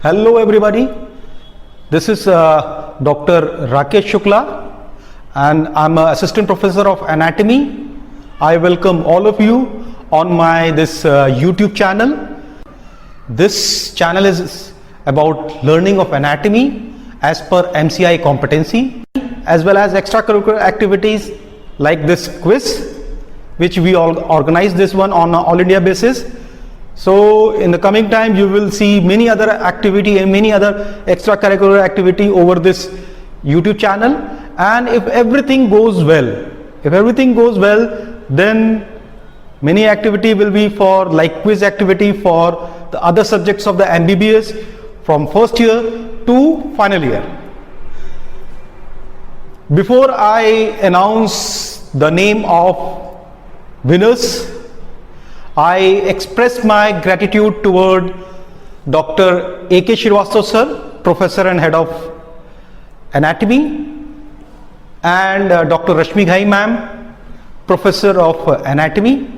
Hello everybody, this is Dr. Rakesh Shukla and I'm an assistant professor of anatomy. I welcome all of you on my YouTube channel. This channel is about learning of anatomy as per MCI competency, as well as extracurricular activities like this quiz, which we all organize this one on an all India basis. So in the coming time you will see many other activity and many other extracurricular activity over this YouTube channel, and if everything goes well, then many activity will be for like quiz activity for the other subjects of the MBBS from first year to final year. Before I announce the name of winners, I express my gratitude toward Dr. A.K. Srivastava sir, Professor and Head of Anatomy, and Dr. Rashmi Ghai ma'am, Professor of Anatomy.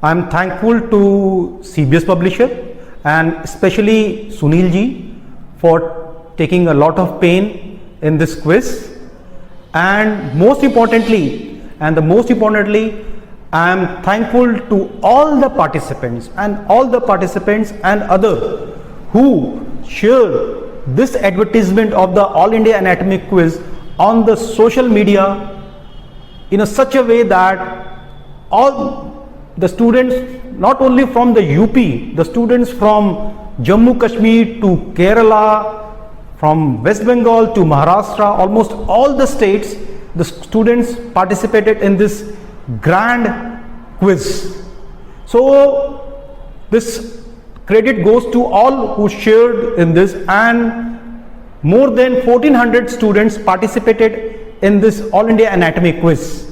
I am thankful to CBS Publisher and especially Sunil ji for taking a lot of pain in this quiz, and most importantly, I am thankful to all the participants and other who shared this advertisement of the All India Anatomy Quiz on the social media in such a way that all the students, not only from the UP, the students from Jammu Kashmir to Kerala, from West Bengal to Maharashtra, almost all the states, the students participated in this grand quiz. So this credit goes to all who shared in this, and more than 1400 students participated in this All India Anatomy Quiz.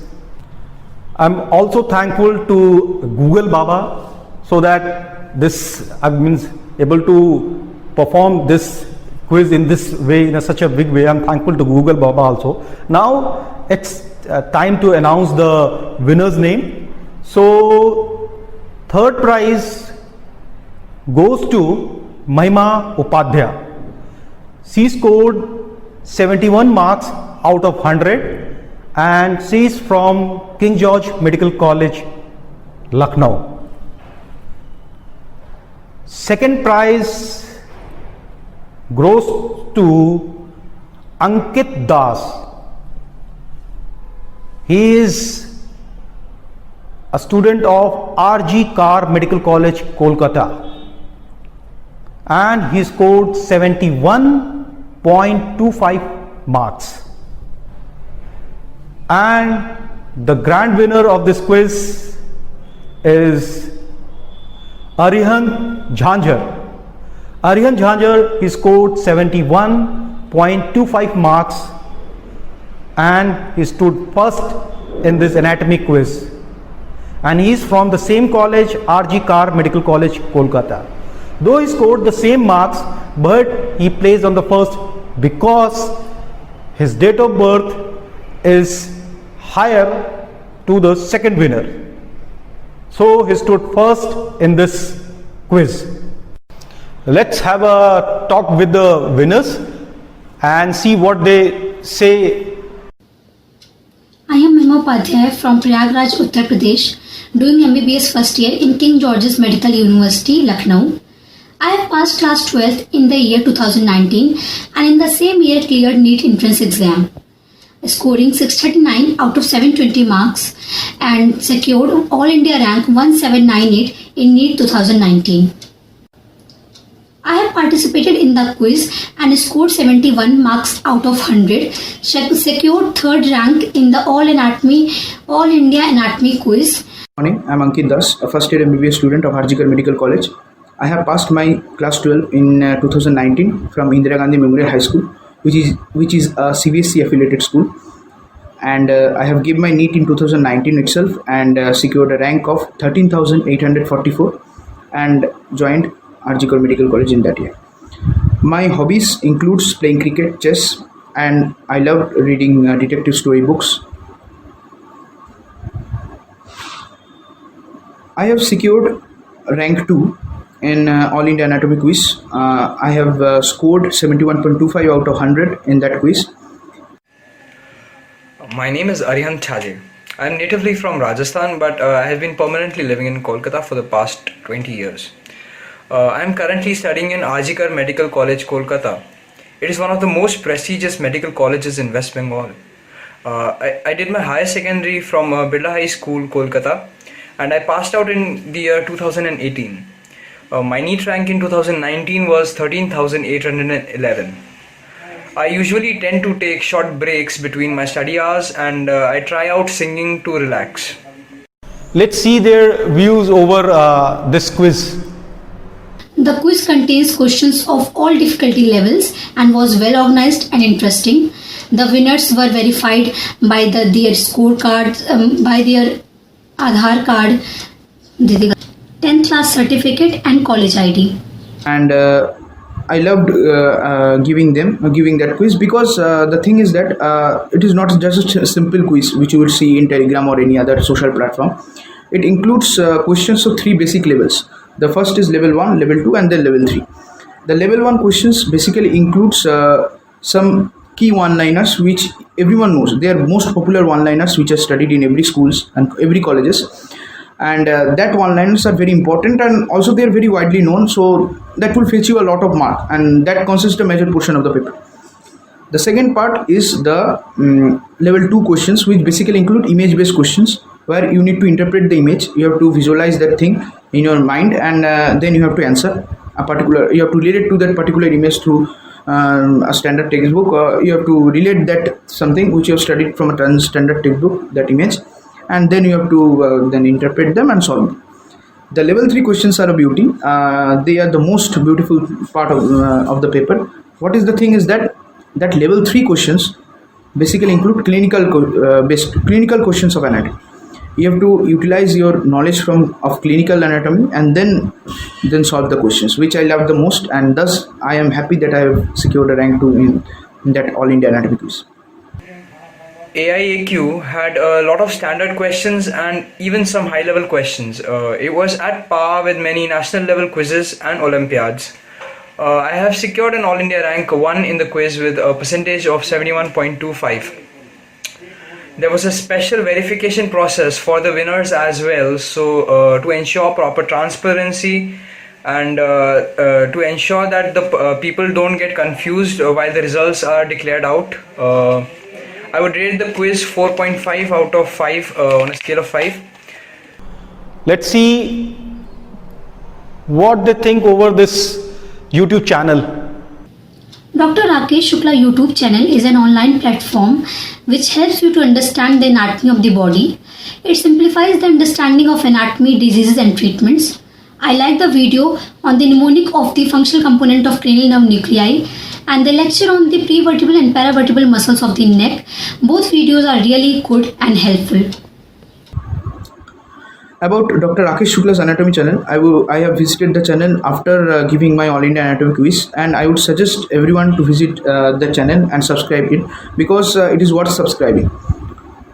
I'm also thankful to Google Baba, so that this means able to perform this quiz in this way, in such a big way. I'm thankful to Google Baba also. Now it's time to announce the winner's name. So third prize goes to Mahima Upadhyaya. She scored 71 marks out of 100 and she is from King George Medical College, Lucknow. Second prize goes to Ankit Das. He is a student of RG Kar Medical College, Kolkata, and he scored 71.25 marks. And the grand winner of this quiz is Arihan Jhanjhar. Arihan Jhanjhar, he scored 71.25 marks and he stood first in this anatomy quiz, and he is from the same college, RG Kar Medical College, Kolkata. Though he scored the same marks, but he placed on the first because his date of birth is higher to the second winner. So he stood first in this quiz. Let's have a talk with the winners and see what they say. I am Mahima Upadhyaya from Prayagraj, Uttar Pradesh, doing MBBS first year in King George's Medical University, Lucknow. I have passed class 12th in the year 2019 and in the same year cleared NEET entrance exam, scoring 639 out of 720 marks and secured All India rank 1798 in NEET 2019. I have participated in the quiz and scored 71 marks out of 100, secured third rank in the All India Anatomy Quiz. Morning, I am Ankit Das, a first year MBBS student of RG Kar Medical College. I have passed my class 12 in 2019 from Indira Gandhi Memorial High School, which is a CBSE affiliated school, and I have given my NEET in 2019 itself and secured a rank of 13,844 and joined RG Kar Medical College in that year. My hobbies includes playing cricket, chess, and I love reading detective story books. I have secured rank 2 in All India Anatomy quiz. I have scored 71.25 out of 100 in that quiz. My name is Arihant Chaje. I am natively from Rajasthan, but I have been permanently living in Kolkata for the past 20 years. I am currently studying in Ajikar Medical College, Kolkata. It is one of the most prestigious medical colleges in West Bengal. I did my higher secondary from Birla High School, Kolkata, and I passed out in the year 2018. My NEET rank in 2019 was 13,811. I usually tend to take short breaks between my study hours, and I try out singing to relax. Let's see their views over this quiz. The quiz contains questions of all difficulty levels and was well organized and interesting. The winners were verified by their scorecards, by their Aadhaar card, 10th class certificate and college ID. And I loved giving that quiz because the thing is that it is not just a simple quiz which you will see in Telegram or any other social platform. It includes questions of 3 basic levels. The first is level 1, level 2 and then level 3. The level 1 questions basically includes some key one-liners which everyone knows. They are most popular one-liners which are studied in every schools and every colleges. And that one-liners are very important, and also they are very widely known, so that will fetch you a lot of mark, and that consists a major portion of the paper. The second part is the level 2 questions, which basically include image-based questions, where you need to interpret the image. You have to visualize that thing in your mind, and then you have to answer you have to relate to that particular image through a standard textbook. You have to relate that something which you have studied from a standard textbook, that image, and then you have to then interpret them and solve them. The level 3 questions are a beauty. They are the most beautiful part of the paper. What is the thing is that level 3 questions basically include clinical questions of anatomy. You have to utilize your knowledge of clinical anatomy and then solve the questions, which I love the most, and thus I am happy that I have secured a rank 2 in that All India Anatomy quiz. AIAQ had a lot of standard questions and even some high-level questions. It was at par with many national level quizzes and Olympiads. I have secured an All India rank 1 in the quiz with a percentage of 71.25. There was a special verification process for the winners as well, so to ensure proper transparency and to ensure that the people don't get confused while the results are declared out. I would rate the quiz 4.5 out of 5 on a scale of 5. Let's see what they think over this YouTube channel. Dr. Rakesh Shukla YouTube channel is an online platform which helps you to understand the anatomy of the body. It simplifies the understanding of anatomy, diseases and treatments. I like the video on the mnemonic of the functional component of cranial nerve nuclei and the lecture on the prevertebral and paravertebral muscles of the neck. Both videos are really good and helpful. About Dr. Rakesh Shukla's anatomy channel, I have visited the channel after giving my All India Anatomy quiz, and I would suggest everyone to visit the channel and subscribe it, because it is worth subscribing.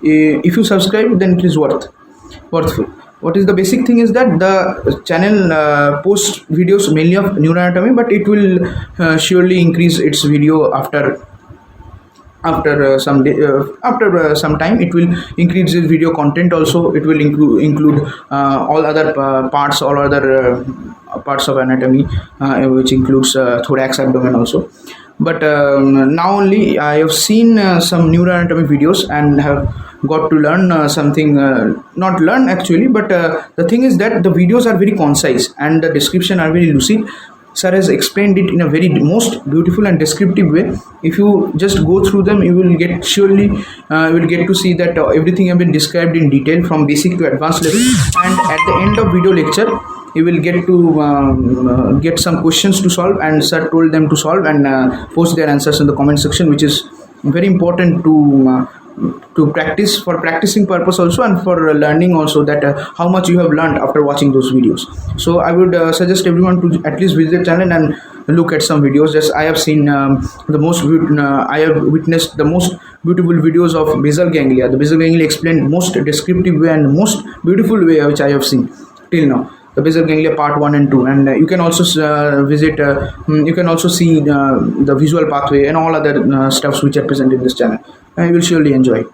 If you subscribe, then it is worthful. What is the basic thing is that the channel posts videos mainly of neuroanatomy, but it will surely increase its video after some time. It will increase its video content also. It will include all other parts of anatomy, which includes thorax, abdomen also. But now only I have seen some neuroanatomy videos and have got to learn something, not learn actually, but the thing is that the videos are very concise and the description are very lucid. Sir has explained it in a very most beautiful and descriptive way. If you just go through them, you will get to see that everything has been described in detail from basic to advanced level. And at the end of video lecture, you will get to get some questions to solve, and sir told them to solve and post their answers in the comment section, which is very important to practice, for practicing purpose also, and for learning also, that how much you have learned after watching those videos. So I would suggest everyone to at least visit the channel and look at some videos. Just I have seen I have witnessed the most beautiful videos of basal ganglia. The basal ganglia explained most descriptive way and most beautiful way which I have seen till now. the basal ganglia part 1 and 2, and you can also visit. You can also see the visual pathway and all other stuffs which are present in this channel. And you will surely enjoy.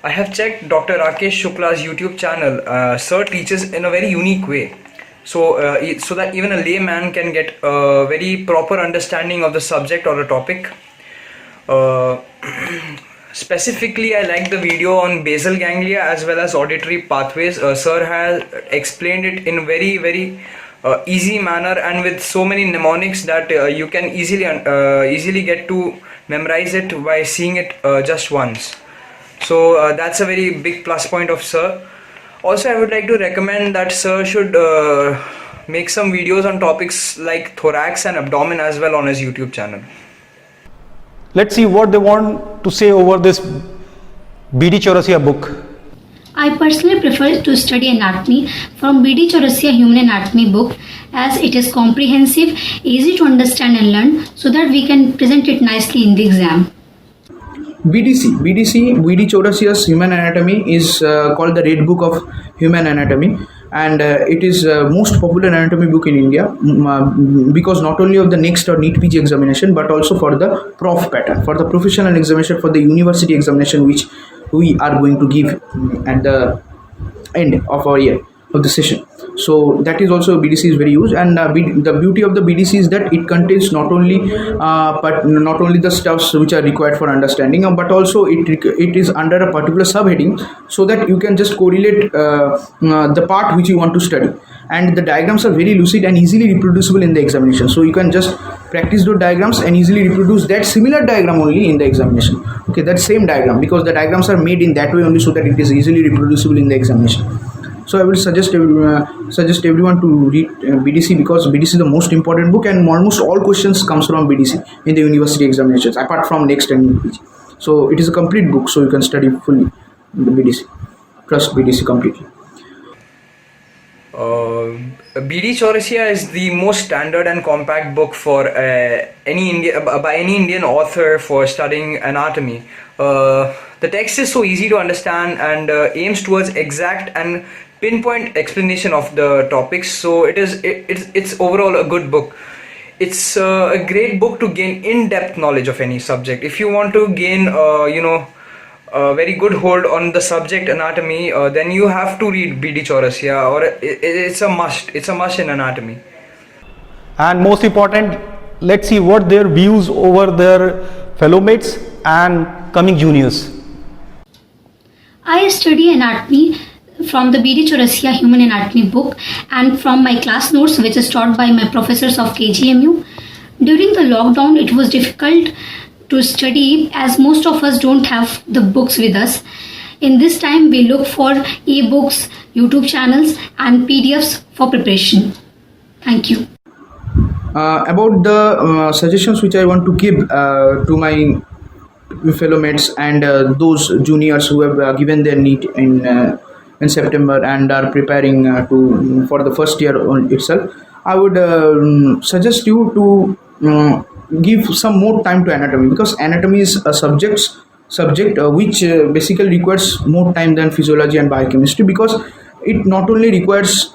I have checked Dr. Rakesh Shukla's YouTube channel. Sir teaches in a very unique way. So that even a layman can get a very proper understanding of the subject or a topic. Specifically, I like the video on basal ganglia as well as auditory pathways. Sir has explained it in very easy manner and with so many mnemonics that you can easily get to memorize it by seeing it just once. So that's a very big plus point of Sir. Also, I would like to recommend that Sir should make some videos on topics like thorax and abdomen as well on his YouTube channel. Let's see what they want to say over this B.D. Chaurasia book. I personally prefer to study anatomy from B.D. Chaurasia Human Anatomy book, as it is comprehensive, easy to understand and learn, so that we can present it nicely in the exam. BD Chaurasia's Human Anatomy is called the Red Book of Human Anatomy, and it is most popular anatomy book in India because not only of the next or NEET PG examination, but also for the prof pattern, for the professional examination, for the university examination which we are going to give at the end of our year of the session. So that is also BDC is very used, and the beauty of the BDC is that it contains not only the stuffs which are required for understanding, but also it is under a particular subheading, so that you can just correlate the part which you want to study, and the diagrams are very lucid and easily reproducible in the examination. So you can just practice those diagrams and easily reproduce that similar diagram only in the examination. Okay, that same diagram, because the diagrams are made in that way only, so that it is easily reproducible in the examination. So I will suggest everyone to read BDC, because BDC is the most important book, and almost all questions comes from BDC in the university examinations, apart from next and PG. So it is a complete book, so you can study fully the BDC. Trust BDC completely. B.D. Chaurasia is the most standard and compact book for any Indian author for studying anatomy. The text is so easy to understand and aims towards exact and pinpoint explanation of the topics. So it's overall a good book. It's a great book to gain in-depth knowledge of any subject. If you want to gain a very good hold on the subject anatomy, then you have to read B.D. Chaurasia, or it's a must. It's a must in anatomy. And most important, let's see what their views over their fellow mates and coming juniors. I study anatomy from the B.D. Chaurasia Human Anatomy book and from my class notes, which is taught by my professors of KGMU. During the lockdown, it was difficult to study as most of us don't have the books with us. In this time, we look for e-books, YouTube channels and PDFs for preparation. Thank you. About the suggestions which I want to give to my fellow mates and those juniors who have given their NEET in September and are preparing for the first year itself, I would suggest you to give some more time to anatomy, because anatomy is a subject which basically requires more time than physiology and biochemistry, because it not only requires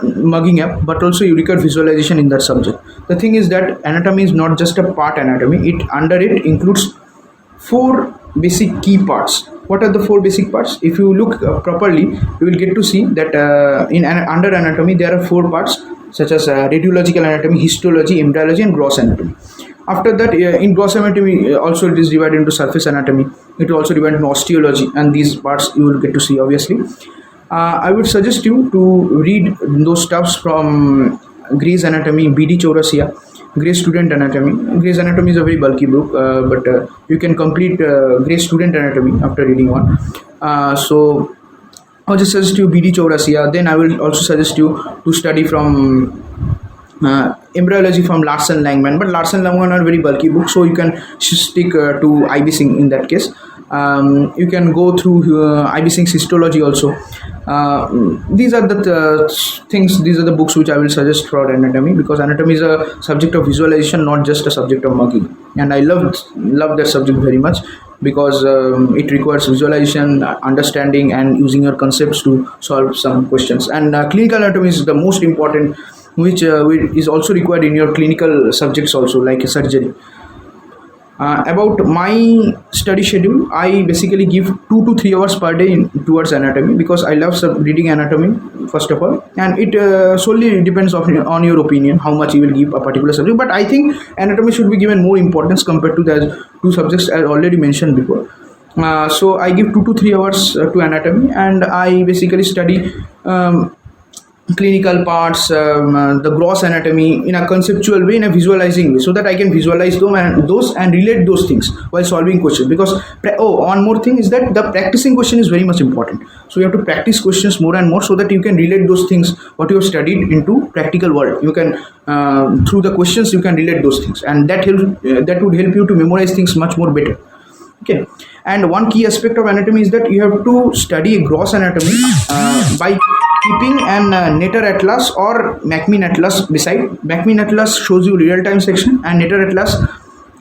mugging up, but also you require visualization in that subject. The thing is that anatomy is not just a part anatomy, under it includes 4 basic key parts. What are the 4 basic parts? If you look properly, you will get to see that under anatomy there are 4 parts, such as radiological anatomy, histology, embryology and gross anatomy. After that, in gross anatomy also it is divided into surface anatomy. It will also divided into osteology, and these parts you will get to see obviously. I would suggest you to read those stuffs from Gray's Anatomy, B.D. Chaurasia, Gray's Student Anatomy. Gray's Anatomy is a very bulky book, but you can complete Gray's Student Anatomy after reading one. So I'll just suggest you B.D. Chaurasia. Then I will also suggest you to study from embryology from Larsen Langman, but Larsen Langman are very bulky books, so you can stick to IB Singh in that case. You can go through IB Singh's histology also. These are the things. These are the books which I will suggest for anatomy, because anatomy is a subject of visualization, not just a subject of marking. And I love that subject very much, because it requires visualization, understanding, and using your concepts to solve some questions. And clinical anatomy is the most important, which is also required in your clinical subjects also, like surgery. About my study schedule, I basically give 2 to 3 hours per day towards anatomy, because I love reading anatomy first of all, and it solely depends on your opinion how much you will give a particular subject. But I think anatomy should be given more importance compared to the two subjects I already mentioned before. So I give 2 to 3 hours to anatomy, and I basically study clinical parts, the gross anatomy in a conceptual way, in a visualizing way, so that I can visualize them and relate those things while solving questions. Because one more thing is that the practicing question is very much important. So you have to practice questions more and more, so that you can relate those things what you have studied into practical world. You can through the questions you can relate those things, and that would help you to memorize things much more better. Okay. And one key aspect of anatomy is that you have to study gross anatomy by keeping an Netter Atlas or Macmillan Atlas beside. Macmillan Atlas shows you real-time section, and Netter Atlas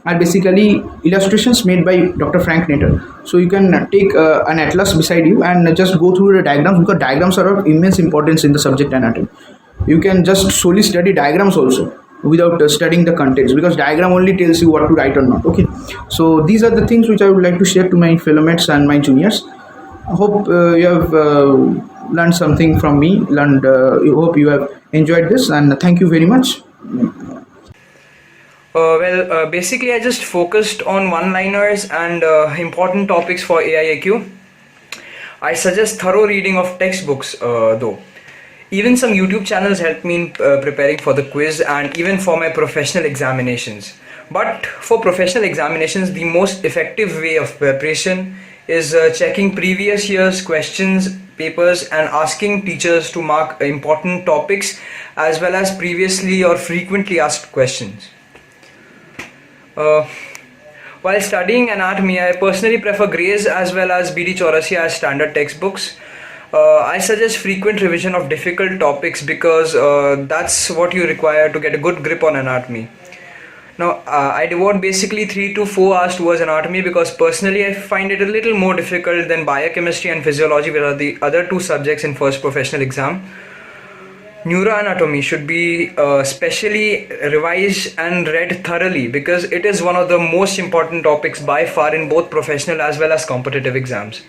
are basically illustrations made by Dr. Frank Netter. So you can take an atlas beside you and just go through the diagrams, because diagrams are of immense importance in the subject anatomy. You can just solely study diagrams also without studying the context, because diagram only tells you what to write or not. Okay, so these are the things which I would like to share to my fellow mates and my juniors. I hope you have learned something from me, and hope you have enjoyed this, and thank you very much. Basically I just focused on one-liners and important topics for AIAQ. I suggest thorough reading of textbooks though. Even some YouTube channels helped me in preparing for the quiz and even for my professional examinations. But for professional examinations, the most effective way of preparation is checking previous year's questions, papers, and asking teachers to mark important topics as well as previously or frequently asked questions. While studying anatomy, I personally prefer Gray's as well as B.D. Chaurasia as standard textbooks. I suggest frequent revision of difficult topics, because that's what you require to get a good grip on anatomy. Now, I devote basically 3 to 4 hours towards anatomy, because personally I find it a little more difficult than biochemistry and physiology, which are the other 2 subjects in first professional exam. Neuroanatomy should be specially revised and read thoroughly, because it is one of the most important topics by far in both professional as well as competitive exams.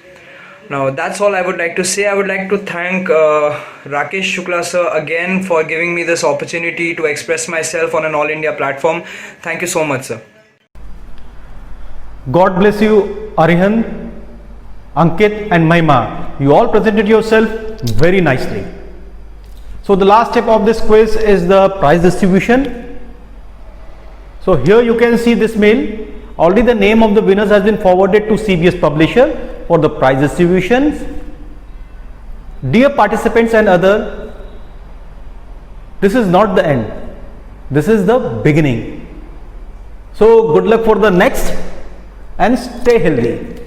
Now that's all I would like to say. I would like to thank Rakesh Shukla sir again for giving me this opportunity to express myself on an all India platform. Thank you so much, sir. God bless you, Arihant, Ankit and Mahima. You all presented yourself very nicely. So the last step of this quiz is the prize distribution. So here you can see this mail. Already the name of the winners has been forwarded to CBS publisher for the prize distributions. Dear participants and other, this is not the end. This is the beginning. So good luck for the next and stay healthy.